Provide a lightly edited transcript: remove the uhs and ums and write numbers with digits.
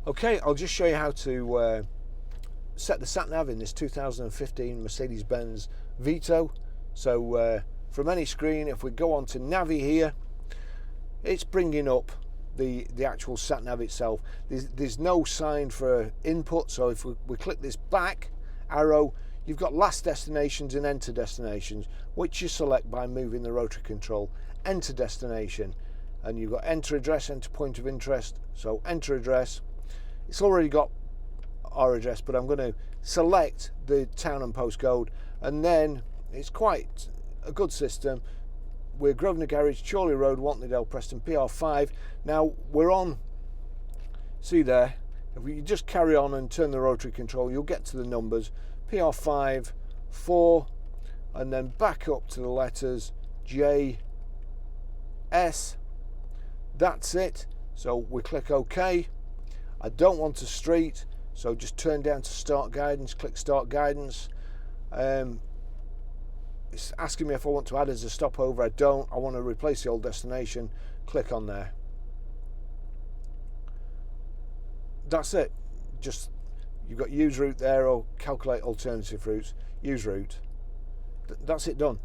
Okay, I'll just show you how to set the sat-nav in this 2015 Mercedes-Benz Vito. So from any screen, if we go on to Navi here, it's bringing up the actual sat-nav itself. There's no sign for input, so if we click this back arrow, you've got last destinations and enter destinations, which you select by moving the rotary control. Enter destination, and you've got enter address, enter point of interest. So enter address, it's already got our address, but I'm going to select the town and postcode, and then it's quite a good system. We're Grosvenor Garage, Chorley Road, Wantleydale, Preston, PR5. Now we're on, see there, if we just carry on and turn the rotary control, you'll get to the numbers, PR5, 4, and then back up to the letters J, S. That's it. So we click OK. I don't want a street, so just turn down to start guidance, click start guidance. It's asking me if I want to add as a stopover. I don't. I want to replace the old destination. Click on there. That's it. Just, you've got use route there, or calculate alternative routes. Use route. That's it done.